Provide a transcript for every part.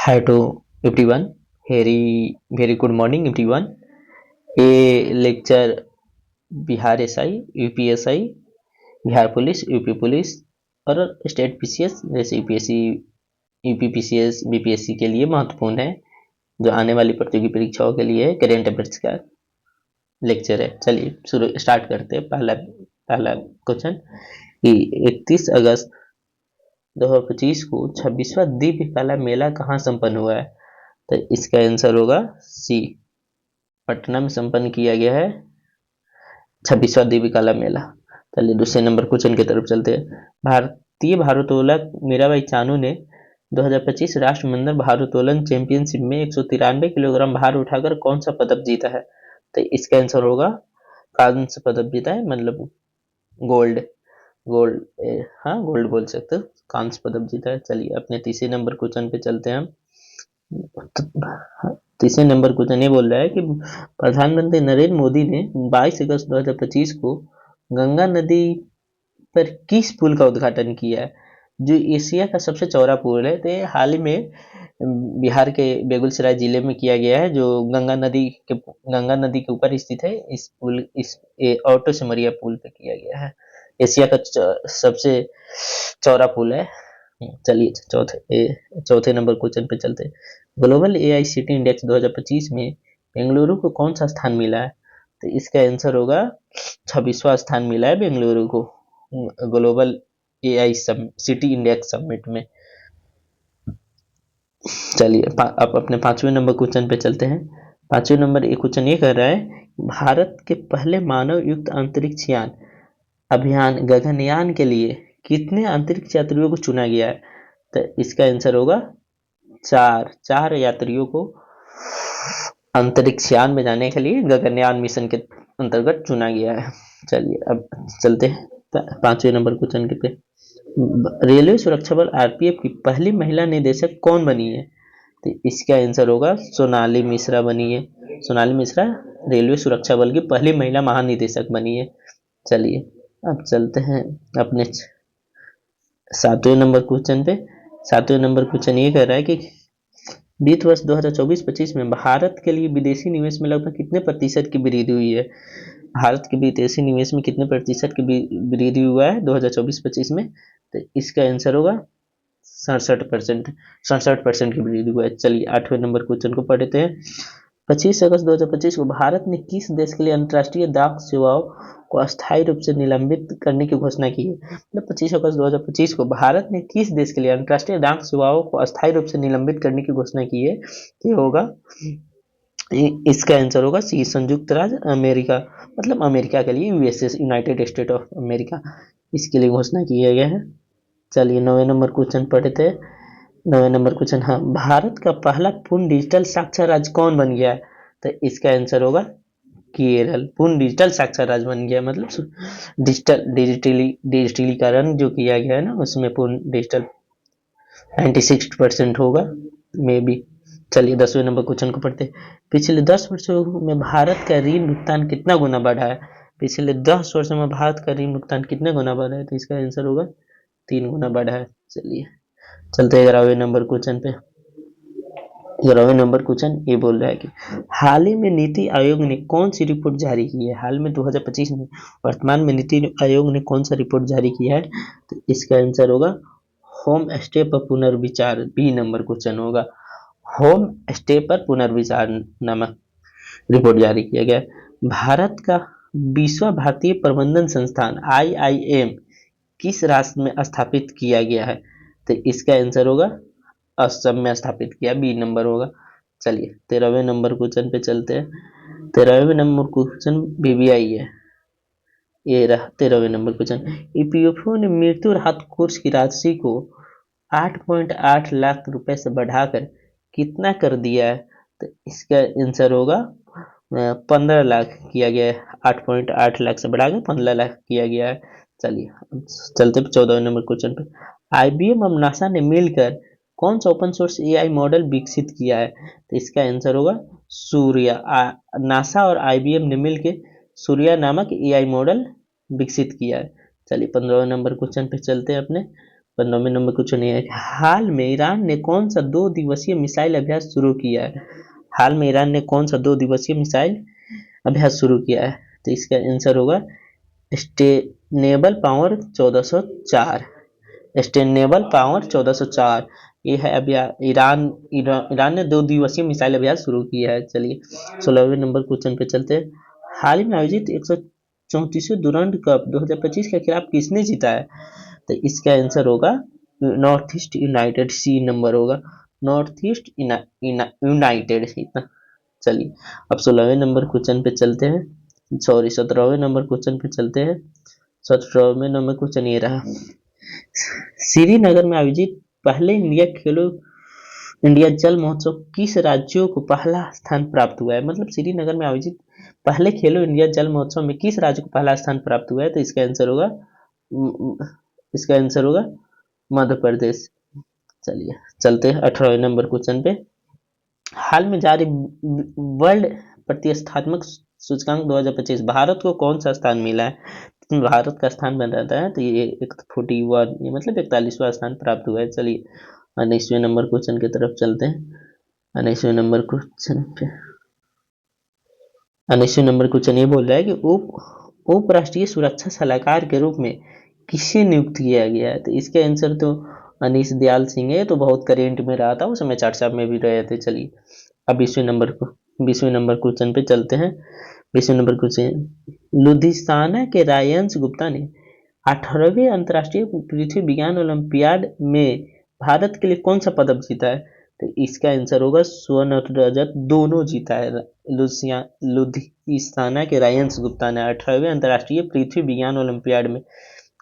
Hi to everyone. Very good morning everyone. ये lecture Bihar SI, UPSI, Bihar police, UP police और state PCS जैसे UPSC, UPPCS, BPSC के लिए महत्वपूर्ण है, जो आने वाली प्रतियोगी परीक्षाओं के लिए करेंट अफेयर्स का लेक्चर है। चलिए शुरू स्टार्ट करते हैं। पहला क्वेश्चन कि 31 अगस्त 2025 को 26वां दिव्य कला मेला कहाँ संपन्न हुआ है? तो इसका आंसर होगा सी, पटना में संपन्न किया गया है 26वां दिव्य कला मेला। चलिए दूसरे नंबर क्वेश्चन की तरफ चलते हैं। भारतीय भारोत्तोलक मीराबाई चानू ने 2025 राष्ट्रमंडल भारोत्तोलन चैंपियनशिप में 193 किलोग्राम भार उठाकर कौन सा पदक जीता है? तो इसका आंसर होगा कांस्य पदक जीता है, मतलब गोल्ड। हाँ गोल्ड बोल सकते हो, कांस्य पदक जीता है। चलिए अपने तीसरे नंबर क्वेश्चन पे चलते हैं हम। तीसरे नंबर क्वेश्चन ये बोल रहा है कि प्रधानमंत्री नरेंद्र मोदी ने 22 अगस्त 2025 को गंगा नदी पर किस पुल का उद्घाटन किया है, जो एशिया का सबसे चौड़ा पुल है? तो ये हाल ही में बिहार के बेगूसराय जिले में किया गया है, जो गंगा नदी के ऊपर स्थित है। इस ऑटो सिमरिया पुल पे किया गया है। एशिया का सबसे चौड़ा पुल है। चलिए चौथे नंबर क्वेश्चन पे चलते हैं। ग्लोबल एआई सिटी इंडेक्स 2025 में बेंगलुरु को कौन सा स्थान मिला है? तो इसका आंसर होगा 26वां स्थान मिला है बेंगलुरु को global AI city index summit में। चलिए अब अपने पांचवें नंबर क्वेश्चन पे चलते हैं। पांचवें नंबर एक क्वेश्चन ये कर रहा है, भारत के पहले मानव युक्त अंतरिक्ष यान अभियान गगनयान के लिए कितने अंतरिक्ष यात्रियों को चुना गया है? तो इसका आंसर होगा चार यात्रियों को अंतरिक्ष यान में जाने के लिए गगनयान मिशन के अंतर्गत चुना गया है। चलिए अब चलते हैं पांचवें नंबर क्वेश्चन के पे। रेलवे सुरक्षा बल आरपीएफ की पहली महिला निदेशक कौन बनी है? तो इसका आंसर होगा सोनाली मिश्रा बनी है। सोनाली मिश्रा रेलवे सुरक्षा बल की पहली महिला महानिदेशक बनी है। चलिए अब चलते हैं अपने सातवें नंबर क्वेश्चन पे। सातवें नंबर क्वेश्चन ये कह रहा है कि वित्त वर्ष 2024-25 में भारत के लिए विदेशी निवेश में लगभग कितने प्रतिशत की वृद्धि हुई है? भारत के विदेशी निवेश में कितने प्रतिशत की वृद्धि हुआ है 2024-25 में? तो इसका आंसर होगा 67% की वृद्धि हुआ है। चलिए आठवें नंबर क्वेश्चन को पढ़ते हैं। 25 अगस्त 2025 को भारत ने किस देश के लिए अंतर्राष्ट्रीय डाक सेवाओं को अस्थायी रूप से निलंबित करने की घोषणा की है? मतलब 25 अगस्त 2025 को भारत ने किस देश के लिए अंतर्राष्ट्रीय डाक सेवाओं को अस्थायी रूप से निलंबित करने की घोषणा की है? ये होगा, इसका आंसर होगा सी, संयुक्त राज्य अमेरिका, मतलब अमेरिका के लिए USA, United state of America, इसके लिए घोषणा किया गया है। चलिए 9वें नंबर क्वेश्चन पढ़ते हैं। 9वें नंबर क्वेश्चन, हाँ, भारत का पहला पूर्ण डिजिटल साक्षर राज्य कौन बन गया है? तो इसका आंसर होगा केरल। पूर्ण डिजिटल साक्षर राज्य बन गया, मतलब डिजिटलीकरण जो किया गया है ना, उसमें पूर्ण डिजिटल 96% होगा मे बी। चलिए 10वें नंबर क्वेश्चन को पढ़ते हैं। पिछले 10 वर्षों में भारत का ऋण भुगतान कितना गुना बढ़ा है? पिछले 10 वर्षों में भारत का ऋण भुगतान कितने गुना बढ़ा है? तो इसका आंसर होगा 3 गुना बढ़ा है। चलिए चलते हैं 11वें नंबर क्वेश्चन पे। 11वें नंबर क्वेश्चन ये बोल रहा है कि हाल ही में नीति आयोग ने कौन सी रिपोर्ट जारी की है? हाल में 2025 में वर्तमान में नीति आयोग ने कौन सा रिपोर्ट जारी किया है? तो इसका आंसर होगा होम स्टे पर पुनर्विचार। बी नंबर क्वेश्चन होगा, होम स्टे पर पुनर्विचार नामक रिपोर्ट जारी किया गया। भारत का 20वां भारतीय प्रबंधन संस्थान IIM किस राष्ट्र में स्थापित किया गया है? तो इसका आंसर होगा असम में स्थापित किया, बी नंबर होगा। चलिए 13वें नंबर क्वेश्चन पे चलते हैं। 13वें नंबर क्वेश्चन BBI है, ये रहा 13वें नंबर क्वेश्चन। ईपीएफओ ने मृत्यु राहत कोष की राशि को 8.8 लाख रुपए से बढ़ाकर कितना कर दिया है? तो इसका आंसर होगा 15 लाख किया गया है। 8.8 लाख से बढ़ाकर 15 लाख किया गया है। चलिए चलते 14वें नंबर क्वेश्चन पे। IBM और नासा ने मिलकर कौन सा ओपन सोर्स AI मॉडल विकसित किया है? तो इसका आंसर होगा सूर्या। नासा और IBM ने मिलकर सूर्या नामक AI मॉडल विकसित किया है। चलिए 15वें नंबर क्वेश्चन पे चलते हैं अपने। 15वें नंबर क्वेश्चन ये है कि हाल में ईरान ने कौन सा 2 दिवसीय मिसाइल अभ्यास शुरू किया है? हाल में ईरान ने कौन सा 2 दिवसीय मिसाइल अभ्यास शुरू किया है? तो इसका आंसर होगा स्टेनेबल पावर 1404। स्टेनेबल पावर 1404 ये है अभ्यास। ईरान ने 2 दिवसीय मिसाइल अभ्यास शुरू किया है। चलिए 16वें नंबर क्वेश्चन पे चलते हैं। हाल ही में आयोजित 134वें डुरंड कप 2025 के खिलाफ किसने जीता है? तो इसका आंसर होगा North East United. C number होगा नॉर्थ ईस्ट यूनाइटेड। इतना। चलिए अब 16वें नंबर क्वेश्चन पे चलते हैं, सॉरी 17वें नंबर क्वेश्चन पे चलते हैं। 17वें नंबर क्वेश्चन ये रहा, श्रीनगर में आयोजित पहले इंडिया जल महोत्सव किस राज्यों को पहला स्थान प्राप्त हुआ है? मतलब श्रीनगर में आयोजित पहले खेलो इंडिया जल महोत्सव में किस राज्य को पहला स्थान प्राप्त हुआ है? तो इसका आंसर होगा मध्य प्रदेश। चलिए चलते हैं 18वें नंबर क्वेश्चन पे। हाल में जारी वर्ल्ड प्रतिष्ठात्मक सूचकांक 2025 भारत को कौन सा स्थान मिला है? भारत का स्थान बन रहता है तो ये 41 ये मतलब 41वां स्थान प्राप्त हुआ है। चलिए 19वें नंबर क्वेश्चन की तरफ चलते हैं। 19वें नंबर क्वेश्चन ये बोल रहा है कि उप राष्ट्रीय सुरक्षा सलाहकार के रूप में किसे नियुक्त किया गया है? तो इसके आंसर तो अनीश दयाल सिंह है, तो बहुत करेंट में रहा था, उस समय चर्चा में भी रहे थे। चलिए अब 20वें नंबर क्वेश्चन पे चलते हैं। 20वें नंबर क्वेश्चन, लुधियाना के रायंस गुप्ता ने 18वें अंतर्राष्ट्रीय पृथ्वी विज्ञान ओलंपियाड में भारत के लिए कौन सा पदक जीता है? तो इसका आंसर होगा स्वर्ण और रजत दोनों जीता है। लुधियाना के रायंस गुप्ता ने 18वें अंतर्राष्ट्रीय पृथ्वी विज्ञान ओलंपियाड में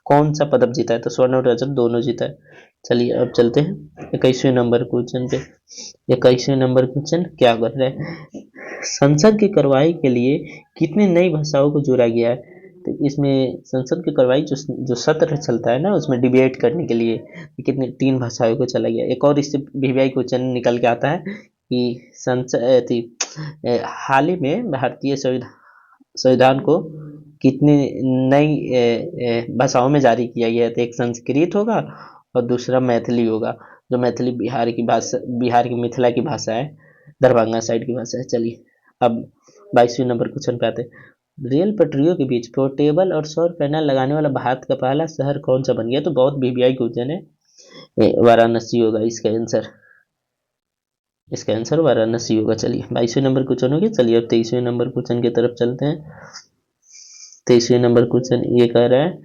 कौन सा पदक जीता है? तो स्वर्ण और रजत दोनों जीता है। चलिए अब चलते हैं 21वें नंबर क्वेश्चन पे। 21वें नंबर क्वेश्चन क्या कर रहा है, संसद की कार्रवाई के लिए कितनी नई भाषाओं को जोड़ा गया है? तो इसमें संसद की कार्रवाई जो सत्र चलता है ना, उसमें डिबेट करने के लिए कितने 3 भाषाओं को चला गया। एक और इससे वीवीआई क्वेश्चन निकल के आता है कि हाल ही में भारतीय संविधान को कितनी नई भाषाओं में जारी किया गया है? तो एक संस्कृत होगा और दूसरा मैथिली होगा। जो मैथिली बिहार की मिथिला की भाषा है, दरभंगा साइड की भाषा है। चलिए अब 22वें नंबर क्वेश्चन पे आते हैं। रेल पटरियों के बीच पोर्टेबल और सौर पैनल लगाने वाला भारत का पहला शहर कौन सा बन गया? तो बहुत वीवीआई क्वेश्चन है, वाराणसी होगा इसका आंसर वाराणसी होगा। चलिए 22वें नंबर क्वेश्चन हो गया। चलिए अब 23वें नंबर क्वेश्चन की तरफ चलते हैं। 23वें नंबर क्वेश्चन ये कह रहा है,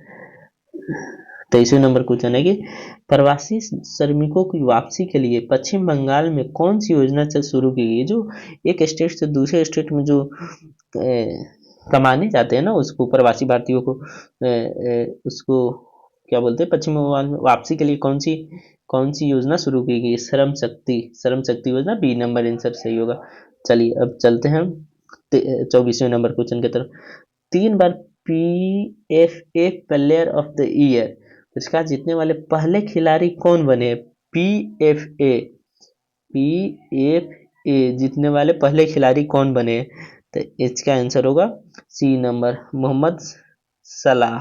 23वें नंबर क्वेश्चन है कि प्रवासी श्रमिकों की वापसी के लिए पश्चिम बंगाल में कौन सी योजना से शुरू की गई? जो एक स्टेट से दूसरे स्टेट में जो कमाने जाते हैं ना, उसको प्रवासी भारतीयों को उसको क्या बोलते हैं, पश्चिम बंगाल में वापसी के लिए कौन सी योजना शुरू की गई? श्रम शक्ति योजना। बी नंबर आंसर सही होगा। चलिए अब चलते हैं 24वें नंबर क्वेश्चन की तरफ। 3 बार PFA player of the year इसका जीतने वाले पहले खिलाड़ी कौन बने? PFA जीतने वाले पहले खिलाड़ी कौन बने? तो इसका आंसर होगा सी नंबर मोहम्मद सलाह।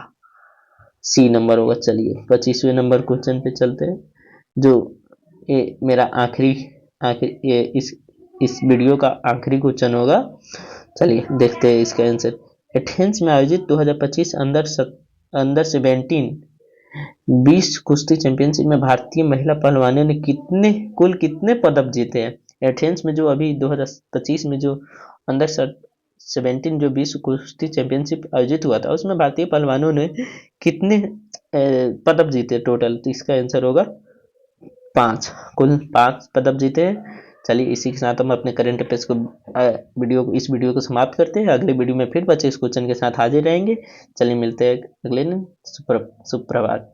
सी नंबर होगा। चलिए 25वें नंबर क्वेश्चन पे चलते हैं, जो मेरा आखिरी इस वीडियो का आखिरी क्वेश्चन होगा। चलिए देखते हैं इसका आंसर। एथेंस में आयोजित 2025 अंडर 17 विश्व कुश्ती चैंपियनशिप में भारतीय महिला पहलवानों ने कुल कितने पदक जीते हैं? एथेंस में जो अभी 2025 में जो अंडर 17 जो विश्व कुश्ती चैंपियनशिप आयोजित हुआ था, उसमें भारतीय पहलवानों ने कितने पदक जीते टोटल? तो इसका आंसर होगा 5। कुल 5 पदक जीते हैं। चलिए इसी के साथ हम अपने करंट अफेयर्स को इस वीडियो को समाप्त करते हैं। अगले वीडियो में फिर 25 क्वेश्चन के साथ हाजिर रहेंगे। चलिए मिलते हैं अगले दिन। सुप्रभात।